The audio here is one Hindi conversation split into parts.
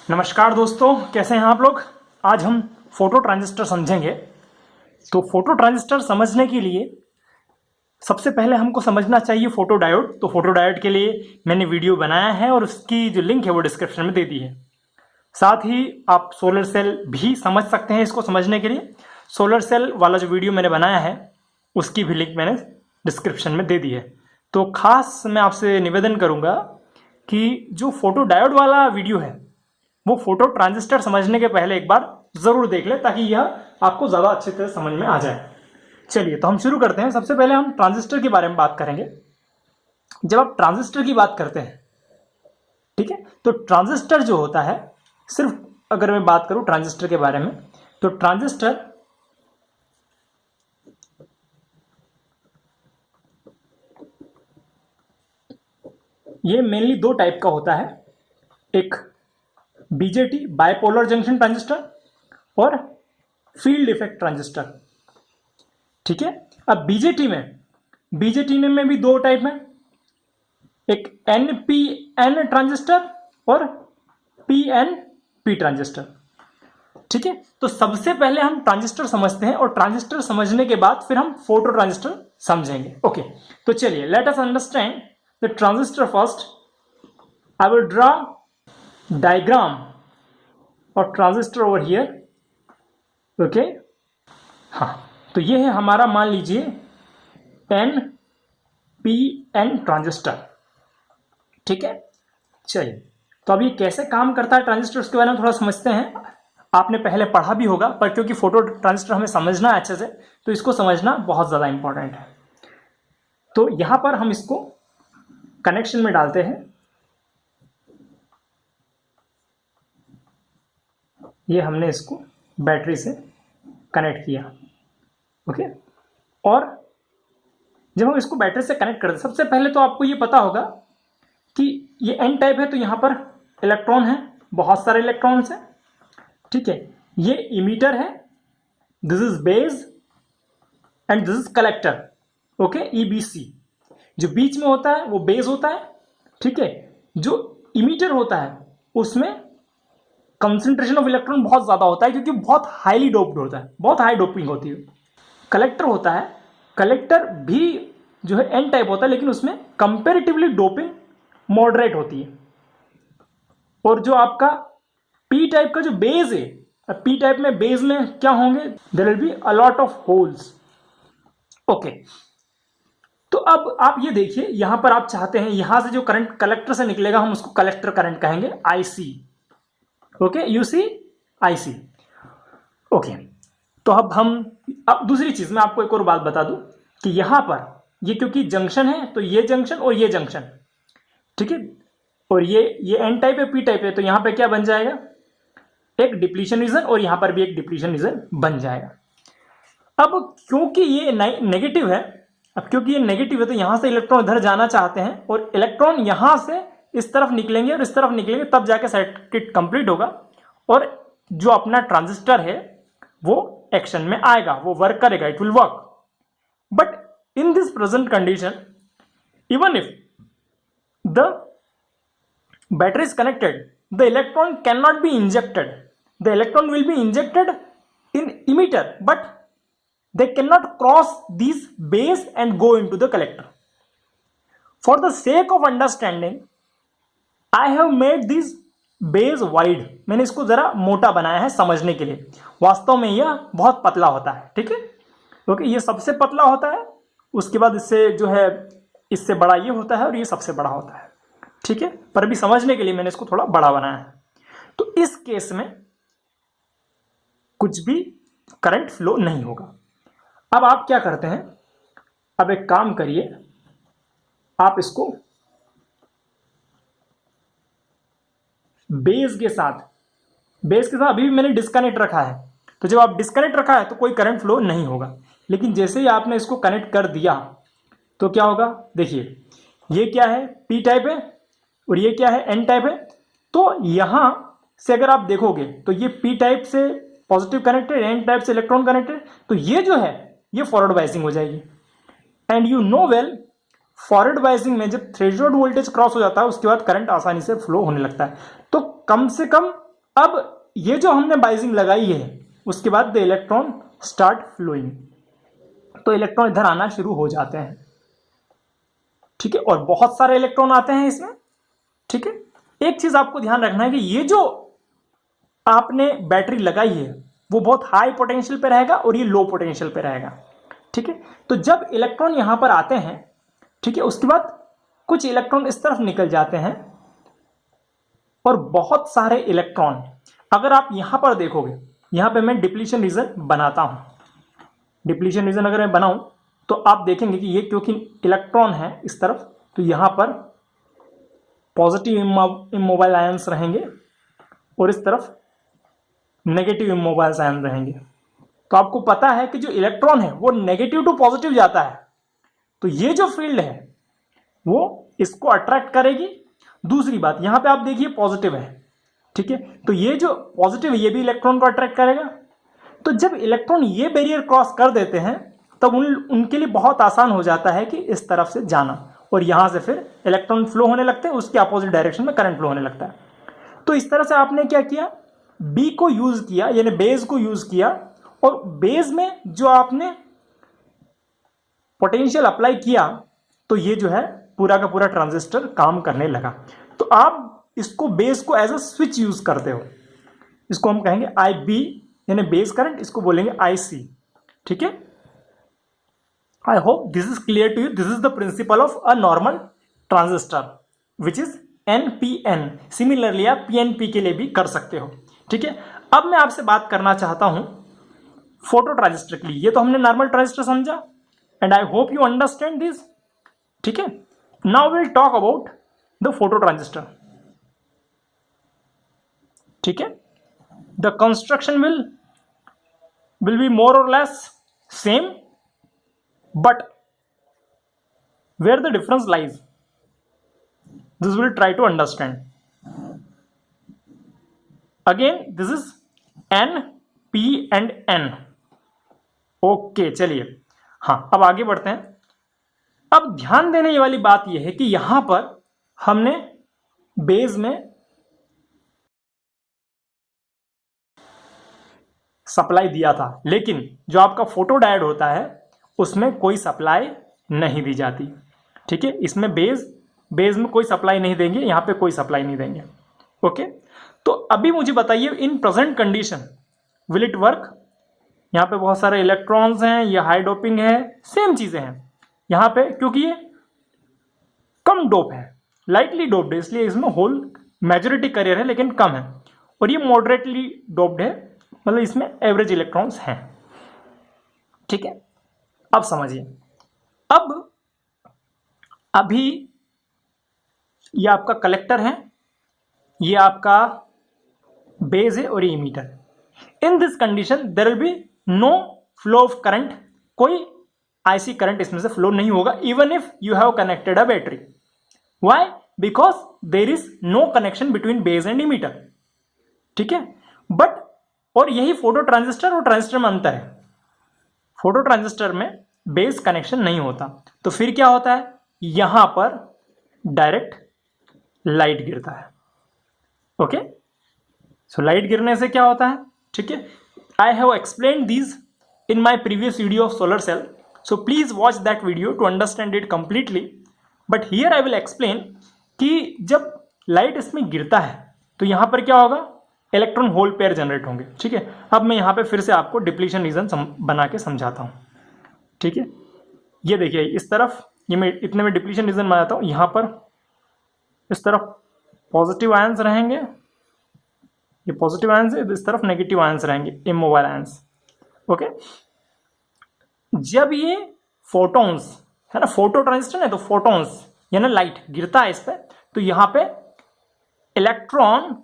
नमस्कार दोस्तों, कैसे हैं आप लोग। आज हम फोटो ट्रांजिस्टर समझेंगे। तो फोटो ट्रांजिस्टर समझने के लिए सबसे पहले हमको समझना चाहिए फोटो डायोड। तो फोटो डायोड के लिए मैंने वीडियो बनाया है और उसकी जो लिंक है वो डिस्क्रिप्शन में दे दी है। साथ ही आप सोलर सेल भी समझ सकते हैं। इसको समझने के लिए सोलर सेल वाला जो वीडियो मैंने बनाया है उसकी भी लिंक मैंने डिस्क्रिप्शन में दे दी है। तो खास मैं आपसे निवेदन करूँगा कि जो फोटो डायोड वाला वीडियो है वो फोटो ट्रांजिस्टर समझने के पहले एक बार जरूर देख ले, ताकि यह आपको ज़्यादा अच्छी तरह समझ में आ जाए। चलिए तो हम शुरू करते हैं। सबसे पहले हम ट्रांजिस्टर के बारे में बात करेंगे। जब आप ट्रांजिस्टर की बात करते हैं, ठीक है, तो ट्रांजिस्टर जो होता है, सिर्फ अगर मैं बात करूं ट्रांजिस्टर के बारे में, तो ट्रांजिस्टर ये मेनली दो टाइप का होता है। एक बीजेटी बाइपोलर जंक्शन ट्रांजिस्टर और फील्ड इफेक्ट ट्रांजिस्टर, ठीक है। अब बीजेटी में भी दो टाइप में, एक एनपीएन ट्रांजिस्टर और पीएनपी ट्रांजिस्टर, ठीक है। तो सबसे पहले हम ट्रांजिस्टर समझते हैं और ट्रांजिस्टर समझने के बाद फिर हम फोटो ट्रांजिस्टर समझेंगे। ओके, तो चलिए let us understand the transistor first. I will draw diagram और ट्रांजिस्टर ओवर हियर। ओके, हाँ, तो ये है हमारा, मान लीजिए एन पी एन ट्रांजिस्टर, ठीक है। चलिए, तो अब ये कैसे काम करता है ट्रांजिस्टर, उसके बारे में थोड़ा समझते हैं। आपने पहले पढ़ा भी होगा, पर क्योंकि फोटो ट्रांजिस्टर हमें समझना है अच्छे से, तो इसको समझना बहुत ज़्यादा इंपॉर्टेंट है। तो यहां पर हम इसको कनेक्शन में डालते हैं। ये हमने इसको बैटरी से कनेक्ट किया, ओके। और जब हम इसको बैटरी से कनेक्ट करते हैं, सबसे पहले तो आपको ये पता होगा कि ये एन टाइप है, तो यहाँ पर इलेक्ट्रॉन है, बहुत सारे इलेक्ट्रॉन्स हैं, ठीक है। ये इमीटर है, this is base and this is collector, okay, EBC. जो बीच में होता है वो बेस होता है, ठीक है। जो इमीटर होता है उसमें कंसंट्रेशन ऑफ इलेक्ट्रॉन बहुत ज्यादा होता है, क्योंकि बहुत हाईली डोप्ड होता है, बहुत हाई डोपिंग होती है। कलेक्टर होता है, कलेक्टर भी जो है एन टाइप होता है, लेकिन उसमें कंपेरेटिवली डोपिंग मॉडरेट होती है। और जो आपका पी टाइप का जो बेस है, पी टाइप में बेस में क्या होंगे, there will be a lot of holes, okay. तो अब आप ये देखिए, यहां पर आप चाहते हैं यहां से जो करंट कलेक्टर से निकलेगा हम उसको कलेक्टर करंट कहेंगे, IC, okay, UC IC, okay. तो अब दूसरी चीज मैं आपको एक और बात बता दूं कि यहां पर ये क्योंकि जंक्शन है, तो ये जंक्शन और ये जंक्शन, ठीक है, और ये एन टाइप है, पी टाइप है, तो यहां पे क्या बन जाएगा, एक डिप्लीशन रीजन, और यहां पर भी एक डिप्लीशन रीजन बन जाएगा। अब क्योंकि ये नेगेटिव है, तो यहां से इलेक्ट्रॉन इधर जाना चाहते हैं, और इलेक्ट्रॉन यहां से इस तरफ निकलेंगे और इस तरफ निकलेंगे, तब जाके सर्किट कंप्लीट होगा और जो अपना ट्रांजिस्टर है वो एक्शन में आएगा, वो वर्क करेगा, it will work. But in this present condition, even if the battery is connected, the electron can not be injected, the electron will be injected in emitter, but they cannot cross these base and go into the collector. For the sake of understanding, I have made this base wide. मैंने इसको जरा मोटा बनाया है समझने के लिए। वास्तव में यह बहुत पतला होता है, ठीक है, क्योंकि ये सबसे पतला होता है, उसके बाद इससे जो है इससे बड़ा ये होता है और ये सबसे बड़ा होता है, ठीक है। पर अभी समझने के लिए मैंने इसको थोड़ा बड़ा बनाया है। तो इस केस में कुछ भी करंट फ्लो नहीं होगा। अब आप क्या करते हैं, अब एक काम करिए, आप इसको बेस के साथ अभी भी मैंने डिस्कनेक्ट रखा है, तो जब आप डिस्कनेक्ट रखा है तो कोई करंट फ्लो नहीं होगा। लेकिन जैसे ही आपने इसको कनेक्ट कर दिया तो क्या होगा, देखिए ये क्या है, पी टाइप है और ये क्या है, एन टाइप है। तो यहां से अगर आप देखोगे तो ये पी टाइप से पॉजिटिव कनेक्टेड, एन टाइप से इलेक्ट्रॉन कनेक्टेड, तो ये जो है ये फॉरवर्ड बायसिंग हो जाएगी। And you know well, forward biasing में जब थ्रेशोल्ड वोल्टेज क्रॉस हो जाता है उसके बाद करंट आसानी से फ्लो होने लगता है। तो कम से कम अब ये जो हमने बाइजिंग लगाई है उसके बाद द इलेक्ट्रॉन स्टार्ट फ्लोइंग, तो इलेक्ट्रॉन इधर आना शुरू हो जाते हैं। ठीक है, और बहुत सारे इलेक्ट्रॉन आते हैं इसमें। ठीक है, एक चीज आपको ध्यान रखना है कि ये जो आपने बैटरी लगाई है वो बहुत हाई पोटेंशियल पे रहेगा और ये लो पोटेंशियल पे रहेगा। ठीक है, तो जब इलेक्ट्रॉन यहां पर आते हैं, ठीक है, उसके बाद कुछ इलेक्ट्रॉन इस तरफ निकल जाते हैं और बहुत सारे इलेक्ट्रॉन, अगर आप यहां पर देखोगे, यहां पे मैं डिप्लीशन रीजन बनाता हूं, डिप्लीशन रीजन अगर मैं बनाऊं तो आप देखेंगे कि ये क्योंकि इलेक्ट्रॉन है इस तरफ, तो यहां पर पॉजिटिव इमोबाइल आयंस रहेंगे और इस तरफ नेगेटिव इमोबाइल आयन रहेंगे। तो आपको पता है कि जो इलेक्ट्रॉन है वो नेगेटिव टू पॉजिटिव जाता है, तो ये जो फील्ड है वो इसको अट्रैक्ट करेगी। दूसरी बात, यहां पे आप देखिए पॉजिटिव है, ठीक है, तो ये जो पॉजिटिव है ये भी इलेक्ट्रॉन को अट्रैक्ट करेगा। तो जब इलेक्ट्रॉन ये बैरियर क्रॉस कर देते हैं तब उनके लिए बहुत आसान हो जाता है कि इस तरफ से जाना, और यहां से फिर इलेक्ट्रॉन फ्लो होने लगते हैं, उसके अपोजिट डायरेक्शन में करंट फ्लो होने लगता है। तो इस तरह से आपने क्या किया, बी को यूज किया, यानी बेस को यूज किया, और बेस में जो आपने पोटेंशियल अप्लाई किया तो ये जो है पूरा का पूरा ट्रांजिस्टर काम करने लगा। तो आप इसको बेस को एज अ स्विच यूज करते हो, इसको हम कहेंगे आई बी यानी बेस करंट, इसको बोलेंगे आई सी। ठीक है, I hope this is clear to you. This is the principle of a normal transistor which is NPN। Similarly आप PNP के लिए भी कर सकते हो। ठीक है, अब मैं आपसे बात करना चाहता हूं फोटो ट्रांजिस्टर के लिए। ये तो हमने नॉर्मल ट्रांजिस्टर समझा and I hope you understand this. ठीक है, now will talk about the photo transistor. ठीक है, the construction will be more or less same, but where the difference lies this will try to understand. Again this is N, P and N. Okay, चलिए हाँ अब आगे बढ़ते हैं। अब ध्यान देने वाली बात यह है कि यहां पर हमने बेस में सप्लाई दिया था, लेकिन जो आपका फोटो डायोड होता है उसमें कोई सप्लाई नहीं दी जाती। ठीक है, इसमें बेस में कोई सप्लाई नहीं देंगे, यहां पे कोई सप्लाई नहीं देंगे। ओके, तो अभी मुझे बताइए in present condition will it work. यहां पे बहुत सारे इलेक्ट्रॉन्स हैं, ये हाई डोपिंग है, सेम चीजें हैं यहां पे, क्योंकि ये कम डोप है, लाइटली डोप्ड है, इसलिए इसमें होल मेजोरिटी करियर है लेकिन कम है, और ये मॉडरेटली डोप्ड है, मतलब इसमें एवरेज इलेक्ट्रॉन्स हैं। ठीक है, अब समझिए, अब अभी ये आपका कलेक्टर है, ये आपका बेस है और ये emitter. In this condition there will be no flow of current, कोई आईसी करंट इसमें से फ्लो नहीं होगा, even if you have connected a battery. Why? Because there is no connection between base and emitter. ठीक है, बट और यही फोटो ट्रांजिस्टर और ट्रांजिस्टर में अंतर है। फोटो ट्रांजिस्टर में बेस कनेक्शन नहीं होता, तो फिर क्या होता है, यहां पर डायरेक्ट लाइट गिरता है। ओके, सो लाइट गिरने से क्या होता है, ठीक है, I have explain this in my previous video of solar cell, so please watch that video to understand it completely. But here I will explain कि जब लाइट इसमें गिरता है तो यहां पर क्या होगा, इलेक्ट्रॉन होल पेयर जनरेट होंगे। ठीक है, अब मैं यहां पे फिर से आपको डिप्लीशन रीजन बना के समझाता हूं। ठीक है, ये देखिए इस तरफ, ये मैं इतने में डिप्लीशन रीजन बनाता हूं, यहां पर इस तरफ पॉजिटिव आयंस रहेंगे, ये पॉजिटिव आयंस है, इस तरफ नेगेटिव आयंस रहेंगे, इमोबाइल आयंस। ओके, जब ये फोटॉन्स है ना, फोटो ट्रांजिस्टर है तो फोटॉन्स यानी लाइट गिरता है इस पे, तो यहां पे इलेक्ट्रॉन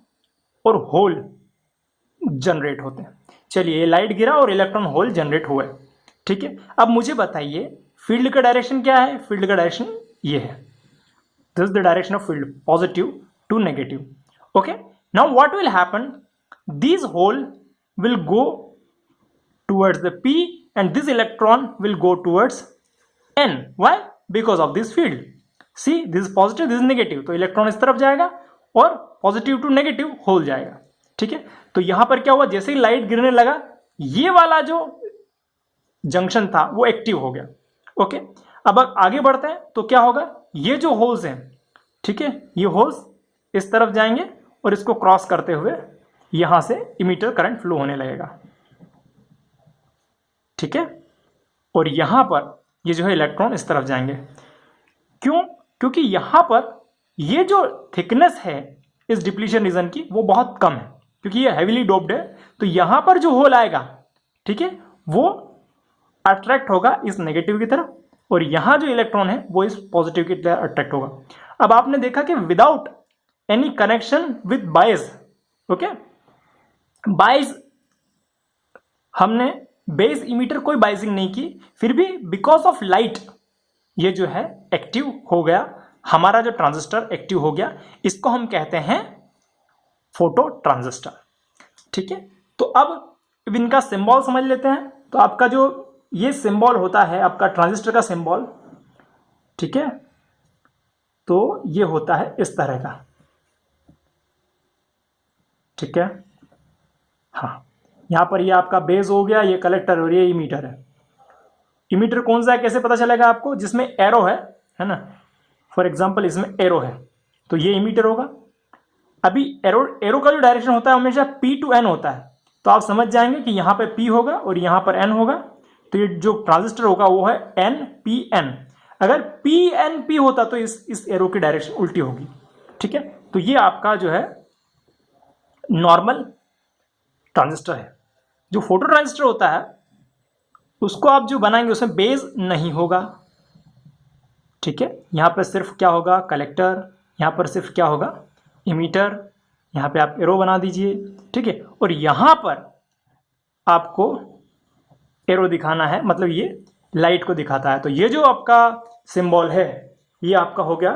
और होल जनरेट होते हैं। चलिए, ये लाइट गिरा और इलेक्ट्रॉन होल जनरेट हुए। ठीक है, अब मुझे बताइए फील्ड का डायरेक्शन क्या है। फील्ड का डायरेक्शन ये है, this is the direction of field, positive to negative. Okay, now what will happen, these hole will go towards the P and this electron will go towards N. Why? Because of this field. See, this is positive, this is negative, तो इलेक्ट्रॉन इस तरफ जाएगा और पॉजिटिव टू नेगेटिव होल जाएगा। ठीक है। तो यहां पर क्या हुआ, जैसे ही लाइट गिरने लगा ये वाला जो जंक्शन था वो एक्टिव हो गया। ओके, अब आगे बढ़ते हैं तो क्या होगा, ये जो होल्स हैं, ठीक है, ये होल्स इस तरफ जाएंगे और इसको क्रॉस करते हुए यहां से इमीटर करंट फ्लो होने लगेगा। ठीक है, और यहां पर ये जो है इलेक्ट्रॉन इस तरफ जाएंगे। क्यों? क्योंकि यहां पर ये जो थिकनेस है इस डिप्लीशन रीजन की वो बहुत कम है, क्योंकि ये हैवीली डोप्ड है। तो यहां पर जो होल आएगा, ठीक है, वो अट्रैक्ट होगा इस नेगेटिव की तरफ, और यहां जो इलेक्ट्रॉन है वो इस पॉजिटिव की तरफ अट्रैक्ट होगा। अब आपने देखा कि without any connection with bias, okay, bias हमने बेस इमीटर कोई बायसिंग नहीं की, फिर भी बिकॉज ऑफ लाइट ये जो है एक्टिव हो गया, हमारा जो ट्रांजिस्टर एक्टिव हो गया। इसको हम कहते हैं फोटो ट्रांजिस्टर। ठीक है, तो अब इनका सिंबल समझ लेते हैं। तो आपका जो ये सिंबल होता है आपका ट्रांजिस्टर का सिंबल, ठीक है, तो ये होता है इस तरह का। ठीक है, हाँ, यहां पर ये आपका बेस हो गया, ये कलेक्टर और ये इमीटर है। इमीटर कौन सा है कैसे पता चलेगा आपको, जिसमें एरो है ना, फॉर एग्जांपल इसमें एरो है तो ये इमीटर होगा। अभी एरो का जो डायरेक्शन होता है हमेशा P to N होता है, तो आप समझ जाएंगे कि यहां पे P होगा और यहां पर N होगा, तो ये जो ट्रांजिस्टर होगा वो है NPN। अगर PNP होता तो इस एरो की डायरेक्शन उल्टी होगी। ठीक है, तो ये आपका जो है नॉर्मल ट्रांजिस्टर है। जो फोटो ट्रांजिस्टर होता है उसको आप जो बनाएंगे उसमें बेस नहीं होगा। ठीक है, यहां पर सिर्फ क्या होगा, कलेक्टर, यहां पर सिर्फ क्या होगा, इमीटर, यहां पे आप एरो बना दीजिए। ठीक है, और यहां पर आपको एरो दिखाना है, मतलब ये लाइट को दिखाता है। तो ये जो आपका सिंबल है ये आपका हो गया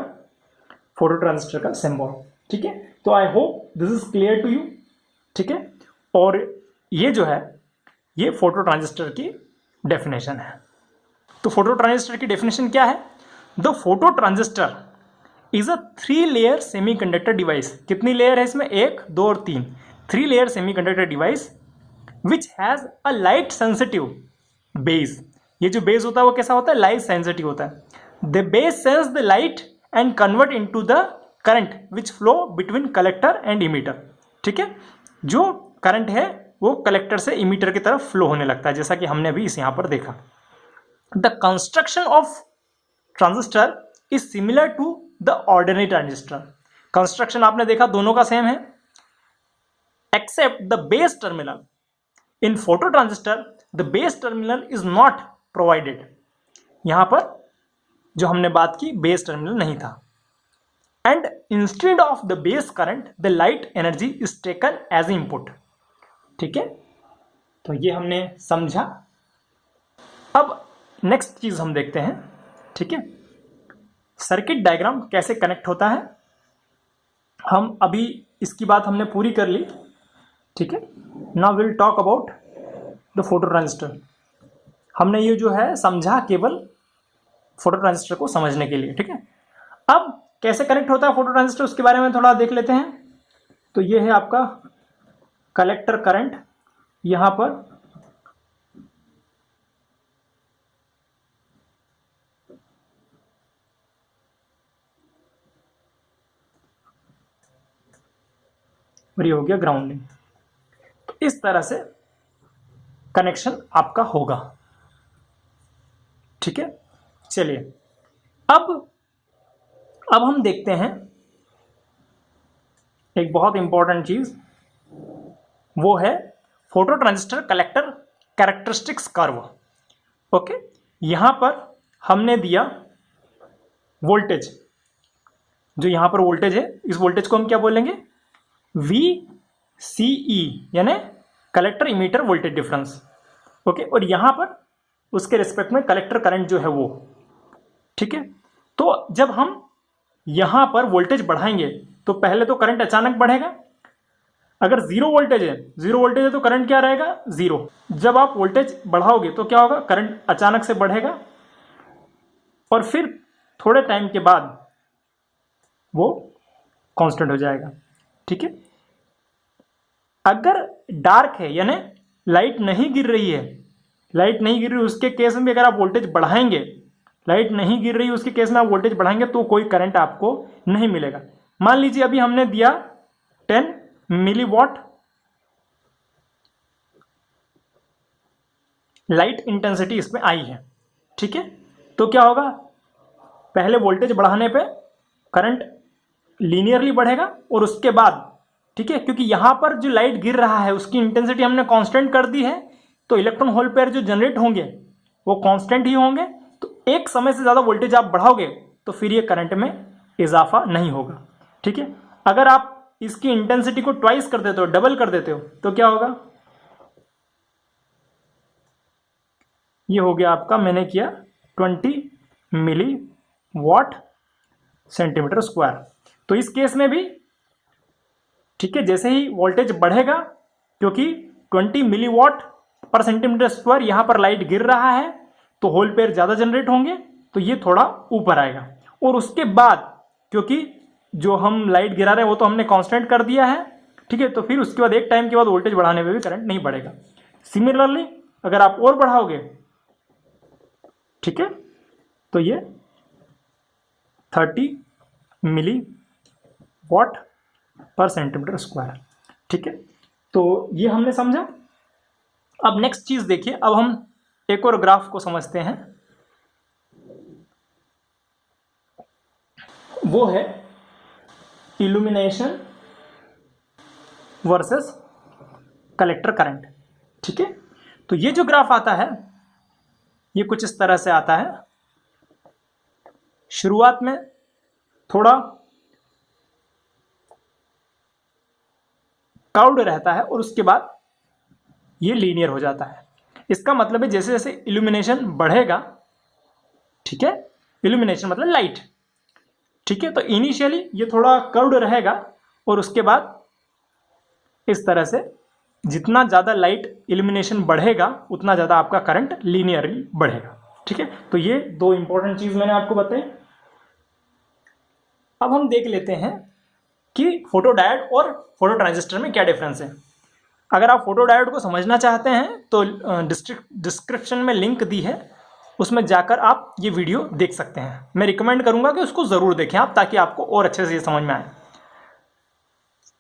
फोटो ट्रांजिस्टर का सिंबल। ठीक है, तो I hope this is clear to you. ठीक है, और ये जो है ये फोटो ट्रांजिस्टर की डेफिनेशन है। तो फोटो ट्रांजिस्टर की डेफिनेशन क्या है, the photo transistor is a 3 layer semiconductor device. कितनी लेयर है इसमें, 1 2 और 3, 3 layer semiconductor device which has a light sensitive base. ये जो बेस होता है वो कैसा होता है, लाइट सेंसिटिव होता है। The base sense the light and convert into the current which flow between collector and emitter. ठीक है, जो करंट है वो कलेक्टर से इमीटर की तरफ फ्लो होने लगता है, जैसा कि हमने अभी इस यहां पर देखा। The construction of transistor is similar to the ordinary transistor. Construction आपने देखा दोनों का सेम है, except the base terminal in photo transistor the base terminal is not provided. यहां पर जो हमने बात की बेस टर्मिनल नहीं था। And instead of the base current the light energy is taken as input. ठीक है, तो ये हमने समझा। अब नेक्स्ट चीज हम देखते हैं। ठीक है, सर्किट डायग्राम कैसे कनेक्ट होता है, हम अभी इसकी बात हमने पूरी कर ली। ठीक है, now will talk about the photo transistor. हमने ये जो है समझा केवल फोटो ट्रांजिस्टर को समझने के लिए। ठीक है, अब कैसे कनेक्ट होता है फोटो ट्रांजिस्टर उसके बारे में थोड़ा देख लेते हैं। तो ये है आपका कलेक्टर करंट, यहां पर और ये हो गया ग्राउंडिंग। तो इस तरह से कनेक्शन आपका होगा। ठीक है, चलिए अब हम देखते हैं एक बहुत इंपॉर्टेंट चीज, वो है photo transistor collector characteristics curve. Okay, यहां पर हमने दिया वोल्टेज, जो यहां पर वोल्टेज है इस वोल्टेज को हम क्या बोलेंगे, VCE, यानी collector emitter voltage difference. Okay, और यहां पर उसके रिस्पेक्ट में कलेक्टर करंट जो है वो। ठीक है, तो जब हम यहां पर वोल्टेज बढ़ाएंगे तो पहले तो करंट अचानक बढ़ेगा। अगर जीरो वोल्टेज है तो करंट क्या रहेगा, जीरो। जब आप वोल्टेज बढ़ाओगे तो क्या होगा, करंट अचानक से बढ़ेगा और फिर थोड़े टाइम के बाद वो कांस्टेंट हो जाएगा। ठीक है, अगर डार्क है यानी लाइट नहीं गिर रही है, लाइट नहीं गिर रही उसके केस में भी अगर आप वोल्टेज बढ़ाएंगे, लाइट नहीं गिर रही उसके केस में आप वोल्टेज बढ़ाएंगे तो कोई करंट आपको नहीं मिलेगा। मान लीजिए अभी हमने दिया 10 मिलीवॉट लाइट इंटेंसिटी इसमें आई है, ठीक है। तो क्या होगा, पहले वोल्टेज बढ़ाने पे करंट लीनियरली बढ़ेगा और उसके बाद, ठीक है, क्योंकि यहां पर जो लाइट गिर रहा है उसकी इंटेंसिटी हमने कांस्टेंट कर दी है, तो इलेक्ट्रॉन होल पेयर जो जनरेट होंगे वो कांस्टेंट ही होंगे। तो एक समय से ज़्यादा वोल्टेज आप बढ़ाओगे तो फिर ये करंट में इजाफा नहीं होगा, ठीक है। अगर आप इसकी इंटेंसिटी को ट्वाइस कर देते हो, डबल कर देते हो, तो क्या होगा, ये हो गया आपका, मैंने किया 20 मिली वॉट सेंटीमीटर स्क्वायर। तो इस केस में भी, ठीक है, जैसे ही वोल्टेज बढ़ेगा, क्योंकि 20 मिली वॉट पर सेंटीमीटर स्क्वायर यहां पर लाइट गिर रहा है तो होल पेयर ज़्यादा जनरेट होंगे, तो ये थोड़ा ऊपर आएगा। और उसके बाद क्योंकि जो हम लाइट गिरा रहे हैं वो तो हमने कांस्टेंट कर दिया है, ठीक है, तो फिर उसके बाद एक टाइम के बाद वोल्टेज बढ़ाने में भी करंट नहीं बढ़ेगा। सिमिलरली अगर आप और बढ़ाओगे, ठीक है, तो ये 30 मिली वॉट पर सेंटीमीटर स्क्वायर, ठीक है। तो ये हमने समझा। अब नेक्स्ट चीज देखिए, अब हम एक और ग्राफ को समझते हैं, वो है इल्यूमिनेशन वर्सेस कलेक्टर करंट, ठीक है। तो ये जो ग्राफ आता है ये कुछ इस तरह से आता है। शुरुआत में थोड़ा कर्व्ड रहता है और उसके बाद ये लीनियर हो जाता है। इसका मतलब है जैसे जैसे इल्यूमिनेशन बढ़ेगा, ठीक है, इल्यूमिनेशन मतलब लाइट, ठीक है, तो इनिशियली ये थोड़ा कर्व्ड रहेगा और उसके बाद इस तरह से जितना ज़्यादा लाइट इल्यूमिनेशन बढ़ेगा उतना ज़्यादा आपका करंट लीनियरली बढ़ेगा, ठीक है। तो ये दो इंपॉर्टेंट चीज़ मैंने आपको बताई। अब हम देख लेते हैं कि फोटोडायोड और फोटो ट्रांजिस्टर में क्या डिफरेंस है। अगर आप फोटोडायोड को समझना चाहते हैं तो डिस्क्रिप्शन में लिंक दी है, उसमें जाकर आप ये वीडियो देख सकते हैं। मैं रिकमेंड करूंगा कि उसको ज़रूर देखें आप, ताकि आपको और अच्छे से ये समझ में आए,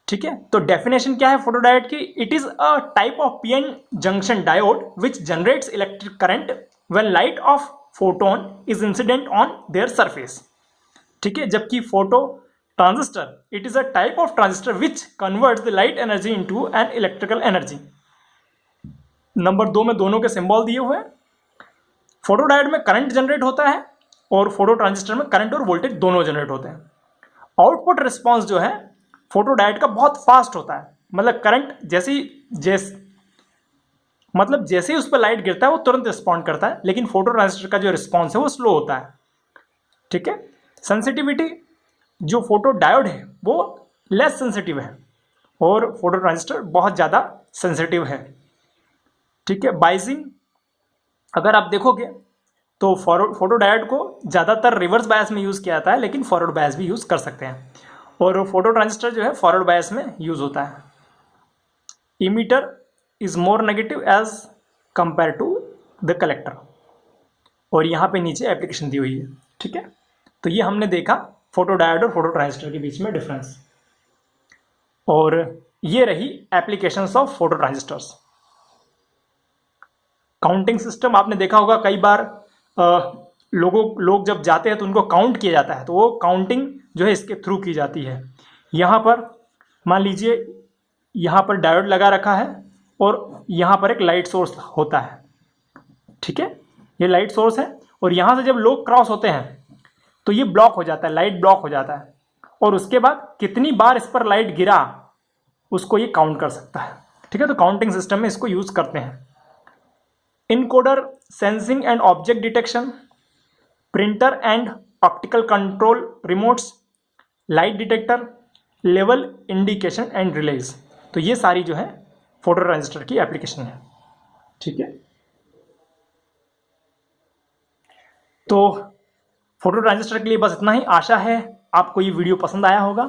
ठीक है। तो डेफिनेशन क्या है फोटोडायोड की, it is a type of PN junction diode which generates electric current when light of photon is incident on their surface, ठीक है। जबकि photo transistor it is a type of transistor which converts the light energy into an electrical energy. Number 2 में दोनों के सिंबल दिए हुए हैं। फोटोडायोड में करंट जनरेट होता है और फोटो ट्रांजिस्टर में करंट और वोल्टेज दोनों जनरेट होते हैं। आउटपुट रिस्पॉन्स जो है फोटोडायोड का बहुत फास्ट होता है, मतलब करंट जैसे ही उस पर लाइट गिरता है वो तुरंत रिस्पॉन्ड करता है, लेकिन फोटो ट्रांजिस्टर का जो रिस्पॉन्स है वो स्लो होता है, ठीक है। सेंसिटिविटी जो फोटो डायोड है वो लेस सेंसिटिव है और फोटो ट्रांजिस्टर बहुत ज़्यादा सेंसिटिव है, ठीक है। बाइजिंग अगर आप देखोगे तो फोटो डायोड को ज़्यादातर रिवर्स बायस में यूज़ किया जाता है, लेकिन फॉरवर्ड बायस भी यूज़ कर सकते हैं, और फोटो ट्रांजिस्टर जो है फॉरवर्ड बायस में यूज़ होता है। Emitter is more negative as compare to the collector, और यहाँ पे नीचे एप्लीकेशन दी हुई है, ठीक है। तो ये हमने देखा फोटो डायोड और फोटो ट्रांजिस्टर के बीच में डिफरेंस, और ये रही applications of photo transistors. Counting system आपने देखा होगा, कई बार लोग जब जाते हैं तो उनको काउंट किया जाता है, तो वो काउंटिंग जो है इसके थ्रू की जाती है। यहाँ पर मान लीजिए यहाँ पर डायोड लगा रखा है और यहाँ पर एक लाइट सोर्स होता है, ठीक है, ये लाइट सोर्स है, और यहाँ से जब लोग क्रॉस होते हैं तो ये ब्लॉक हो जाता है, लाइट ब्लॉक हो जाता है, और उसके बाद कितनी बार इस पर लाइट गिरा उसको ये काउंट कर सकता है, ठीक है। तो काउंटिंग सिस्टम में इसको यूज करते हैं। Encoder sensing and object detection, printer and optical control remotes, light detector, level indication and release, तो ये सारी जो है फोटो ट्रांजिस्टर की एप्लीकेशन है, ठीक है। तो फोटो ट्रांजिस्टर के लिए बस इतना ही। आशा है आपको ये वीडियो पसंद आया होगा।